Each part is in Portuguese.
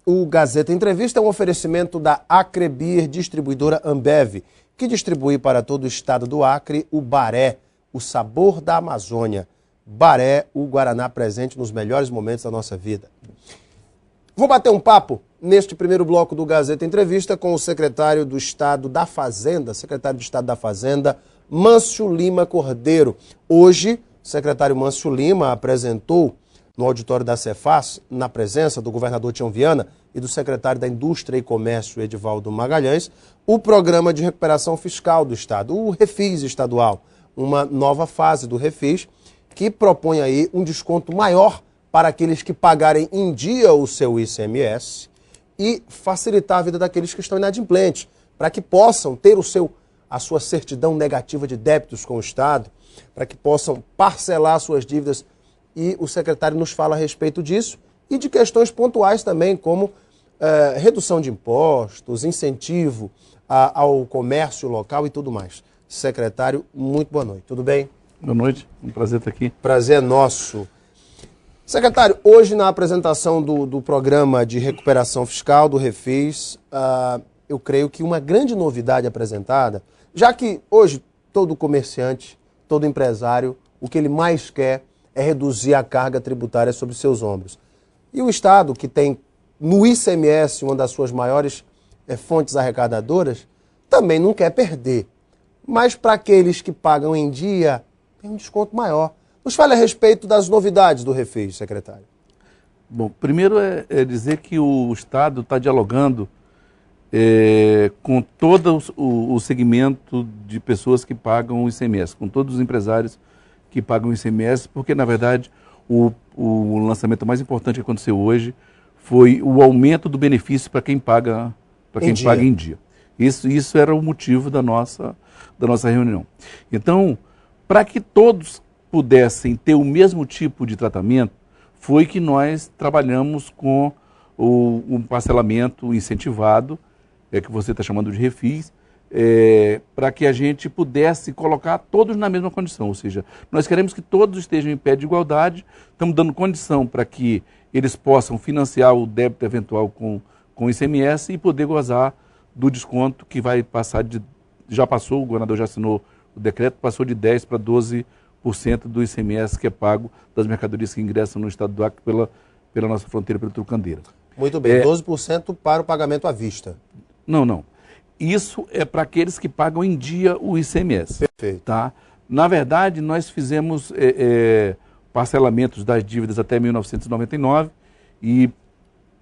O Gazeta Entrevista é um oferecimento da Acrebir, distribuidora Ambev, que distribui para todo o estado do Acre o Baré, o sabor da Amazônia. Baré, o Guaraná presente nos melhores momentos da nossa vida. Vou bater um papo neste primeiro bloco do Gazeta Entrevista com o secretário do Estado da Fazenda, Mâncio Lima Cordeiro. Hoje, o secretário Mâncio Lima apresentou no auditório da Cefaz, na presença do governador Tião Viana e do secretário da Indústria e Comércio, Edivaldo Magalhães, o Programa de Recuperação Fiscal do Estado, o Refis estadual, uma nova fase do Refis, que propõe aí um desconto maior para aqueles que pagarem em dia o seu ICMS e facilitar a vida daqueles que estão inadimplentes, para que possam ter a sua certidão negativa de débitos com o Estado, para que possam parcelar suas dívidas. E o secretário nos fala a respeito disso e de questões pontuais também, como redução de impostos, incentivo ao comércio local e tudo mais. Secretário, muito boa noite. Tudo bem? Boa noite, um prazer estar aqui. Prazer é nosso. Secretário, hoje na apresentação do Programa de Recuperação Fiscal, do Refis, eu creio que uma grande novidade apresentada, já que hoje todo comerciante, todo empresário, o que ele mais quer é reduzir a carga tributária sobre seus ombros. E o Estado, que tem no ICMS uma das suas maiores fontes arrecadadoras, também não quer perder. Mas para aqueles que pagam em dia, tem um desconto maior. Nos fale a respeito das novidades do Refis, secretário. Bom, primeiro é dizer que o Estado está dialogando com todo o segmento de pessoas que pagam o ICMS, com todos os empresários que pagam o ICMS, porque, na verdade, o lançamento mais importante que aconteceu hoje foi o aumento do benefício para quem paga em dia. Isso era o motivo da nossa reunião. Então, para que todos pudessem ter o mesmo tipo de tratamento, foi que nós trabalhamos com um parcelamento incentivado, que você está chamando de Refis, para que a gente pudesse colocar todos na mesma condição, ou seja, nós queremos que todos estejam em pé de igualdade, estamos dando condição para que eles possam financiar o débito eventual com o ICMS e poder gozar do desconto que vai passar já passou, o governador já assinou o decreto, passou de 10% para 12% do ICMS que é pago das mercadorias que ingressam no estado do Acre pela nossa fronteira, pelo Trucandeira. Muito bem, 12% para o pagamento à vista. Não. Isso é para aqueles que pagam em dia o ICMS. Perfeito. Tá? Na verdade, nós fizemos parcelamentos das dívidas até 1999 e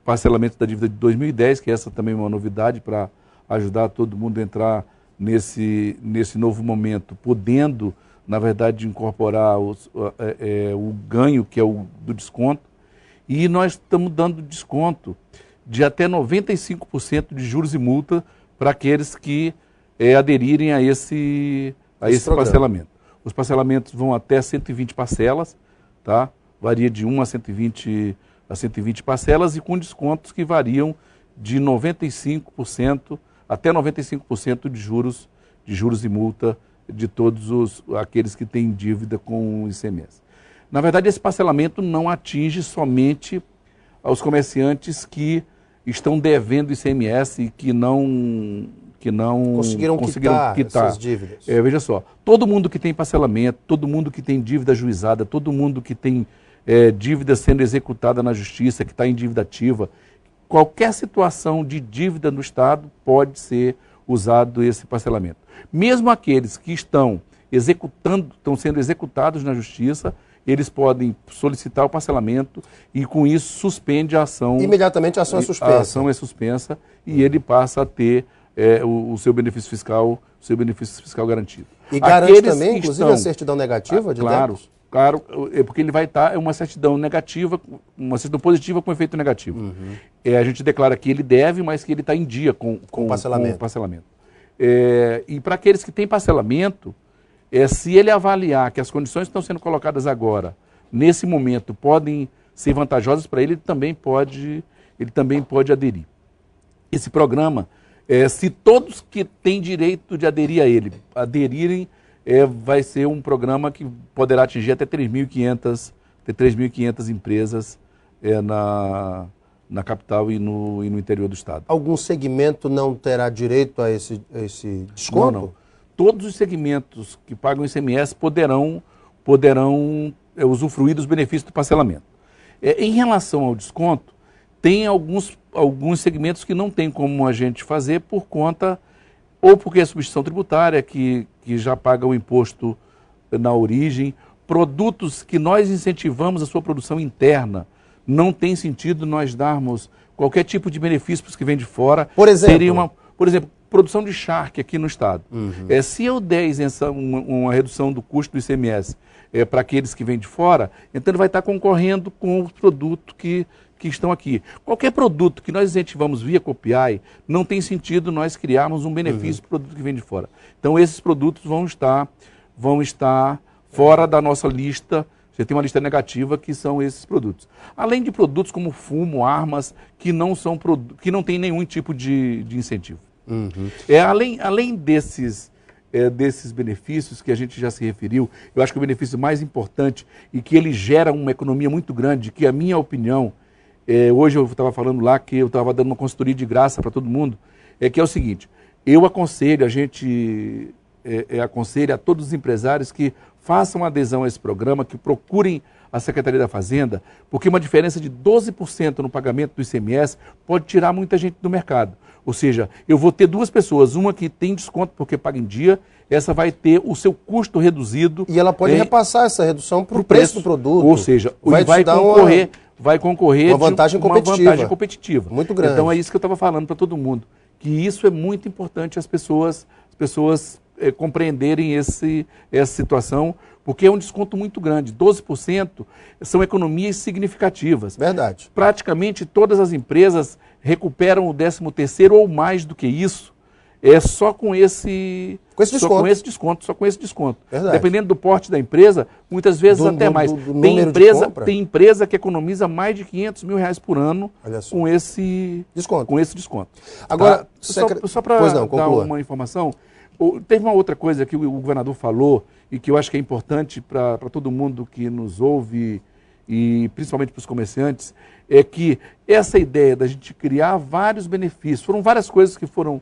parcelamentos da dívida de 2010, que essa também é uma novidade para ajudar todo mundo a entrar nesse novo momento, podendo, na verdade, incorporar o ganho, que é o do desconto. E nós estamos dando desconto de até 95% de juros e multa para aqueles que aderirem a esse parcelamento. Os parcelamentos vão até 120 parcelas, tá? Varia de 1 a 120 parcelas e com descontos que variam de 95% até 95% de juros e multa de todos aqueles que têm dívida com o ICMS. Na verdade, esse parcelamento não atinge somente aos comerciantes que estão devendo ICMS e que não conseguiram quitar essas dívidas. Veja só, todo mundo que tem parcelamento, todo mundo que tem dívida ajuizada, todo mundo que tem dívida sendo executada na justiça, que está em dívida ativa, qualquer situação de dívida no Estado pode ser usado esse parcelamento. Mesmo aqueles que estão sendo executados na justiça, eles podem solicitar o parcelamento e, com isso, suspende a ação. Imediatamente a ação é suspensa. A ação é suspensa e ele passa a ter o seu benefício fiscal garantido. E garante também, inclusive, a certidão negativa de débitos? Claro, porque ele vai estar uma certidão negativa, uma certidão positiva com efeito negativo. Uhum. A gente declara que ele deve, mas que ele está em dia com o parcelamento. E para aqueles que têm parcelamento, se ele avaliar que as condições que estão sendo colocadas agora, nesse momento, podem ser vantajosas para ele, ele também pode aderir. Esse programa, se todos que têm direito de aderir a ele aderirem, vai ser um programa que poderá atingir até 3.500 empresas na capital e no interior do estado. Algum segmento não terá direito a esse desconto? Não. Todos os segmentos que pagam ICMS poderão usufruir dos benefícios do parcelamento. Em relação ao desconto, tem alguns segmentos que não tem como a gente fazer por conta, ou porque é substituição tributária, que já paga o imposto na origem. Produtos que nós incentivamos a sua produção interna, não tem sentido nós darmos qualquer tipo de benefício para os que vêm de fora. Por exemplo? Por exemplo, produção de charque aqui no estado. Se eu der uma redução do custo do ICMS para aqueles que vêm de fora, então ele vai estar concorrendo com os produtos que estão aqui. Qualquer produto que nós incentivamos via COPIAE, não tem sentido nós criarmos um benefício para o produto que vem de fora. Então esses produtos vão estar fora da nossa lista. Você tem uma lista negativa que são esses produtos. Além de produtos como fumo, armas, que não tem nenhum tipo de incentivo. Além desses benefícios que a gente já se referiu, eu acho que o benefício mais importante e que ele gera uma economia muito grande, que a minha opinião, hoje eu estava falando lá que eu estava dando uma consultoria de graça para todo mundo, que é o seguinte: eu aconselho, aconselho a todos os empresários que façam adesão a esse programa, que procurem a Secretaria da Fazenda, porque uma diferença de 12% no pagamento do ICMS pode tirar muita gente do mercado. Ou seja, eu vou ter duas pessoas, uma que tem desconto porque paga em dia, essa vai ter o seu custo reduzido. E ela pode repassar essa redução para o preço do produto. Ou seja, vai concorrer uma vantagem competitiva. Muito grande. Então é isso que eu estava falando para todo mundo, que isso é muito importante as pessoas compreenderem essa situação, porque é um desconto muito grande. 12% são economias significativas. Verdade. Praticamente todas as empresas recuperam o 13º ou mais do que isso, só com esse desconto. Verdade. Dependendo do porte da empresa, muitas vezes até mais. Tem empresa que economiza mais de R$500 mil por ano com esse desconto. Agora, só para dar uma informação, teve uma outra coisa que o governador falou e que eu acho que é importante para todo mundo que nos ouve e principalmente para os comerciantes, é que essa ideia da gente criar vários benefícios, foram várias coisas que foram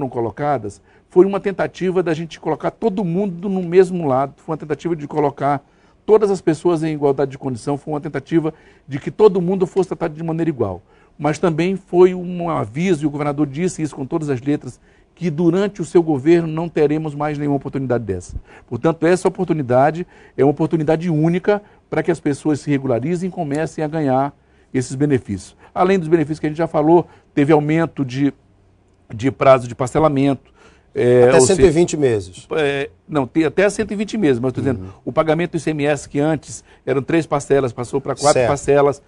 colocadas, foi uma tentativa da gente colocar todo mundo no mesmo lado, foi uma tentativa de colocar todas as pessoas em igualdade de condição, foi uma tentativa de que todo mundo fosse tratado de maneira igual. Mas também foi um aviso, e o governador disse isso com todas as letras, que durante o seu governo não teremos mais nenhuma oportunidade dessa. Portanto, essa oportunidade é uma oportunidade única para que as pessoas se regularizem e comecem a ganhar esses benefícios. Além dos benefícios que a gente já falou, teve aumento de prazo de parcelamento. Até 120 meses. Não, tem até 120 meses, mas estou dizendo, o pagamento do ICMS, que antes eram 3 parcelas, passou para 4 parcelas,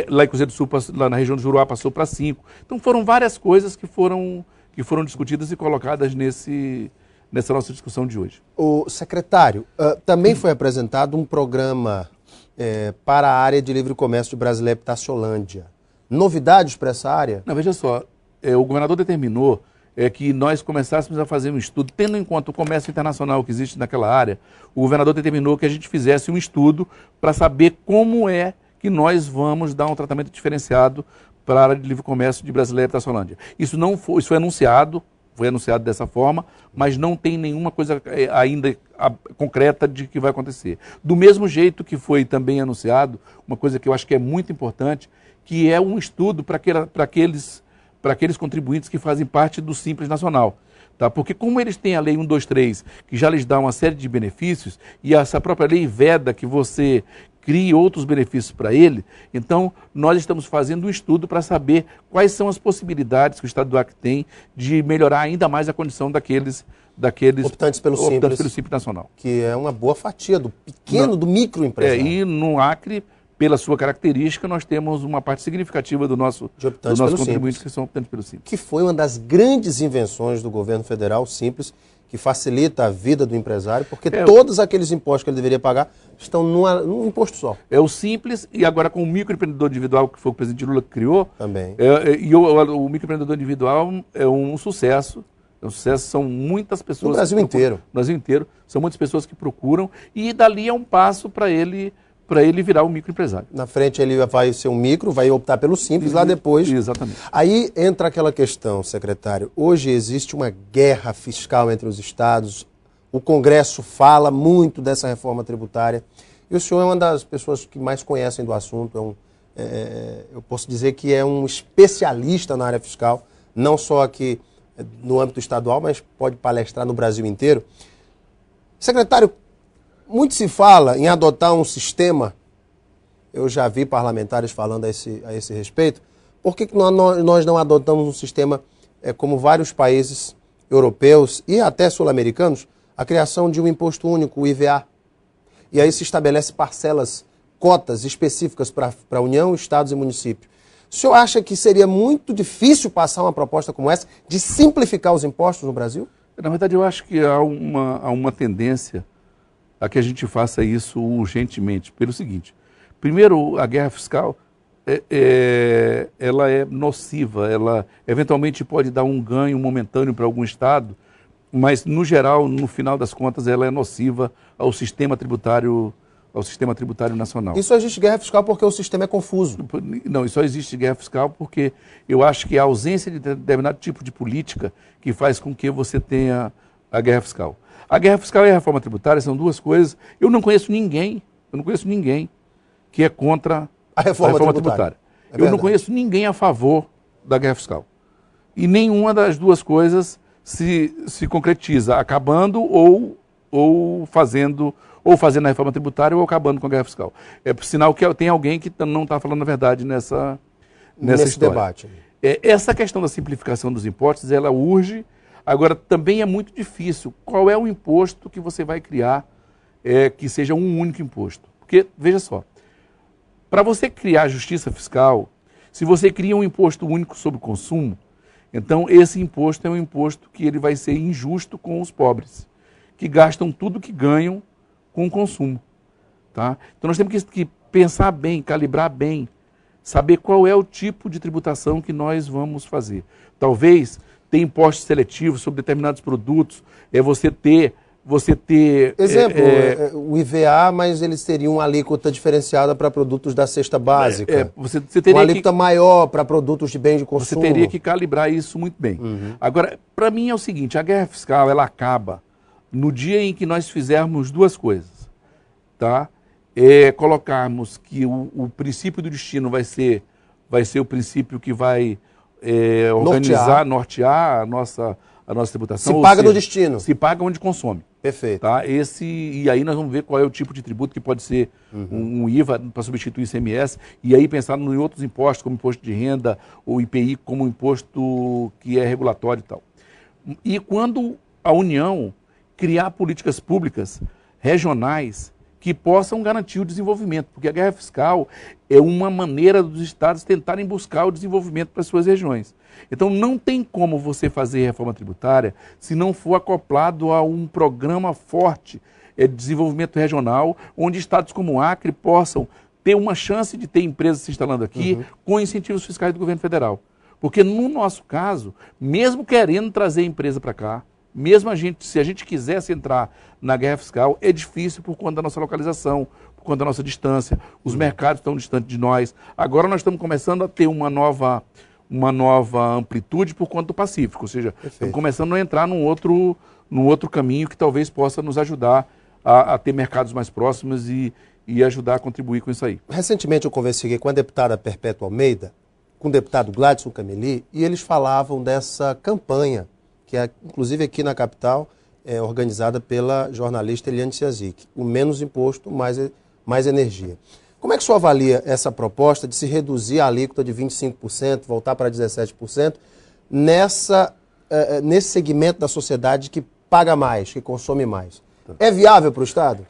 lá em Cruzeiro do Sul, lá na região do Juruá, passou para 5. Então foram várias coisas que foram discutidas e colocadas nessa nossa discussão de hoje. O secretário, também foi apresentado um programa para a área de livre comércio de Brasilep Taciolândia. Novidades para essa área? Não, veja só, o governador determinou que nós começássemos a fazer um estudo, tendo em conta o comércio internacional que existe naquela área, o governador determinou que a gente fizesse um estudo para saber como é que nós vamos dar um tratamento diferenciado para a área de livre comércio de Brasilep Taciolândia. Isso foi anunciado dessa forma, mas não tem nenhuma coisa ainda concreta de que vai acontecer. Do mesmo jeito que foi também anunciado, uma coisa que eu acho que é muito importante, que é um estudo para aqueles contribuintes que fazem parte do Simples Nacional. Tá? Porque como eles têm a Lei 123, que já lhes dá uma série de benefícios, e essa própria lei veda que você crie outros benefícios para ele, então nós estamos fazendo um estudo para saber quais são as possibilidades que o Estado do Acre tem de melhorar ainda mais a condição daqueles optantes pelo Simples Nacional. Que é uma boa fatia do pequeno, do microempresário. E no Acre, pela sua característica, nós temos uma parte significativa dos nossos contribuintes que são optantes pelo Simples. Que foi uma das grandes invenções do governo federal, Simples, que facilita a vida do empresário, porque todos aqueles impostos que ele deveria pagar estão num imposto só. É o Simples, e agora com o microempreendedor individual, que foi o que o presidente Lula criou, também. O microempreendedor individual é um sucesso. São muitas pessoas. No Brasil inteiro. No Brasil inteiro. São muitas pessoas que procuram, e dali é um passo para ele para ele virar um microempresário. Na frente ele vai ser um micro, vai optar pelo simples, lá depois... Exatamente. Aí entra aquela questão, secretário. Hoje existe uma guerra fiscal entre os estados, o Congresso fala muito dessa reforma tributária, e o senhor é uma das pessoas que mais conhecem do assunto, eu posso dizer que é um especialista na área fiscal, não só aqui no âmbito estadual, mas pode palestrar no Brasil inteiro. Secretário, muito se fala em adotar um sistema, eu já vi parlamentares falando a esse respeito, por que nós não adotamos um sistema como vários países europeus e até sul-americanos, a criação de um imposto único, o IVA? E aí se estabelece parcelas, cotas específicas para a União, estados e municípios. O senhor acha que seria muito difícil passar uma proposta como essa, de simplificar os impostos no Brasil? Na verdade, eu acho que há uma tendência a que a gente faça isso urgentemente, pelo seguinte: primeiro, a guerra fiscal ela é nociva, ela eventualmente pode dar um ganho momentâneo para algum estado, mas no geral, no final das contas, ela é nociva ao sistema tributário nacional. E só existe guerra fiscal porque o sistema é confuso. Não, e só existe guerra fiscal porque eu acho que a ausência de determinado tipo de política que faz com que você tenha a guerra fiscal. A guerra fiscal e a reforma tributária são duas coisas. Eu não conheço ninguém que é contra a reforma tributária. Eu não conheço ninguém a favor da guerra fiscal. E nenhuma das duas coisas se concretiza, acabando ou fazendo a reforma tributária ou acabando com a guerra fiscal. É por sinal que tem alguém que não está falando a verdade nesse história. Debate. Essa questão da simplificação dos impostos, ela urge. Agora, também é muito difícil. Qual é o imposto que você vai criar que seja um único imposto? Porque, veja só, para você criar justiça fiscal, se você cria um imposto único sobre o consumo, então esse imposto é um imposto que ele vai ser injusto com os pobres, que gastam tudo que ganham com o consumo. Tá? Então nós temos que pensar bem, calibrar bem, saber qual é o tipo de tributação que nós vamos fazer. Talvez ter impostos seletivos sobre determinados produtos, você ter... Exemplo, o IVA, mas eles teriam uma alíquota diferenciada para produtos da cesta básica. Você teria uma alíquota maior para produtos de bens de consumo. Você teria que calibrar isso muito bem. Uhum. Agora, para mim é o seguinte, a guerra fiscal ela acaba no dia em que nós fizermos duas coisas. Tá? Colocarmos que o princípio do destino vai ser o princípio que vai nortear a nossa tributação. Se paga no destino. Se paga onde consome. Perfeito. Tá? E aí nós vamos ver qual é o tipo de tributo que pode ser um IVA para substituir o ICMS, e aí pensar em outros impostos, como imposto de renda, ou IPI, como imposto que é regulatório e tal. E quando a União criar políticas públicas regionais que possam garantir o desenvolvimento, porque a guerra fiscal é uma maneira dos estados tentarem buscar o desenvolvimento para as suas regiões. Então não tem como você fazer reforma tributária se não for acoplado a um programa forte de desenvolvimento regional, onde estados como o Acre possam ter uma chance de ter empresas se instalando aqui com incentivos fiscais do governo federal. Porque no nosso caso, mesmo querendo trazer empresa para cá, mesmo se a gente quisesse entrar na guerra fiscal, é difícil por conta da nossa localização, por conta da nossa distância, os mercados estão distantes de nós. Agora nós estamos começando a ter uma nova amplitude por conta do Pacífico, ou seja, estamos começando a entrar num outro caminho que talvez possa nos ajudar a ter mercados mais próximos e ajudar a contribuir com isso aí. Recentemente eu conversei com a deputada Perpétua Almeida, com o deputado Gladson Cameli, e eles falavam dessa campanha, que é, inclusive aqui na capital, é organizada pela jornalista Eliane Ciazic. O menos imposto, mais energia. Como é que o senhor avalia essa proposta de se reduzir a alíquota de 25%, voltar para 17%, nesse segmento da sociedade que paga mais, que consome mais? É viável para o Estado?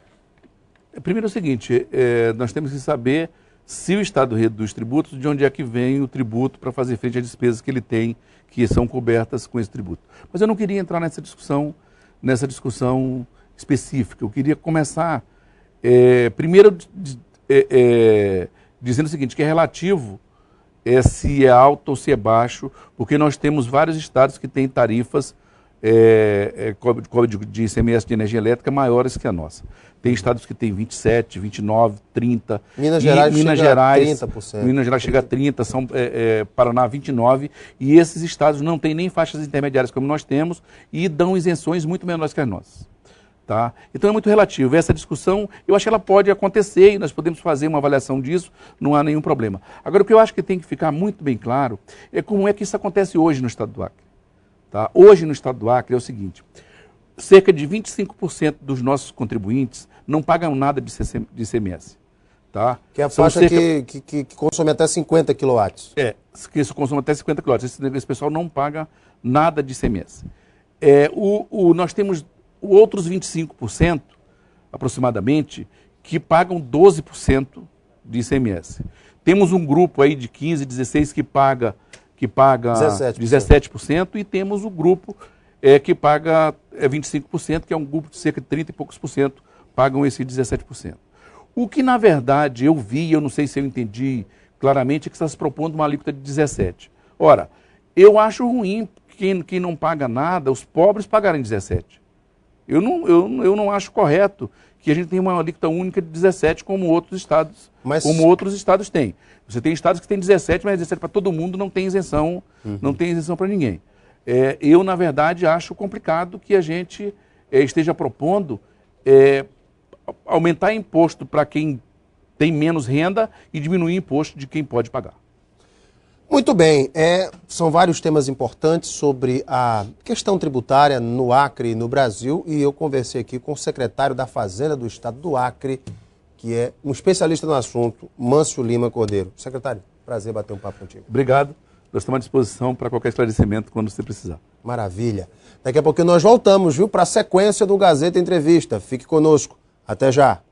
Primeiro é o seguinte, nós temos que saber se o Estado reduz tributos, de onde é que vem o tributo para fazer frente às despesas que ele tem, que são cobertas com esse tributo. Mas eu não queria entrar nessa discussão específica. Eu queria começar, primeiro, dizendo o seguinte, que é relativo se é alto ou se é baixo, porque nós temos vários estados que têm tarifas cobra de ICMS de energia elétrica maiores que a nossa. Tem estados que tem 27, 29, 30. Minas Gerais chega a 30%. Minas Gerais chega a 30%, Paraná 29%. E esses estados não têm nem faixas intermediárias como nós temos e dão isenções muito menores que as nossas. Tá? Então é muito relativo. Essa discussão, eu acho que ela pode acontecer e nós podemos fazer uma avaliação disso, não há nenhum problema. Agora, o que eu acho que tem que ficar muito bem claro é como é que isso acontece hoje no estado do Acre. Tá? Hoje no estado do Acre é o seguinte, cerca de 25% dos nossos contribuintes não pagam nada de ICMS. Tá? Que é a faixa que consome até 50 kW. Que isso consome até 50 kW. Esse pessoal não paga nada de ICMS. Nós temos outros 25%, aproximadamente, que pagam 12% de ICMS. Temos um grupo aí de 15, 16 que paga 17% e temos o grupo que paga 25%, que é um grupo de cerca de 30 e poucos por cento, pagam esse 17%. O que, na verdade, eu vi, eu não sei se eu entendi claramente, é que está se propondo uma alíquota de 17%. Ora, eu acho ruim quem não paga nada, os pobres pagarem 17%. Eu não acho correto que a gente tenha uma alíquota única de 17% como outros estados têm. Você tem estados que têm 17%, mas 17% para todo mundo, não tem isenção, não tem isenção para ninguém. Eu, na verdade, acho complicado que a gente esteja propondo aumentar imposto para quem tem menos renda e diminuir imposto de quem pode pagar. Muito bem, são vários temas importantes sobre a questão tributária no Acre e no Brasil, e eu conversei aqui com o secretário da Fazenda do Estado do Acre, que é um especialista no assunto, Mâncio Lima Cordeiro. Secretário, prazer bater um papo contigo. Obrigado, nós estamos à disposição para qualquer esclarecimento quando você precisar. Maravilha. Daqui a pouquinho nós voltamos, viu, para a sequência do Gazeta Entrevista. Fique conosco. Até já.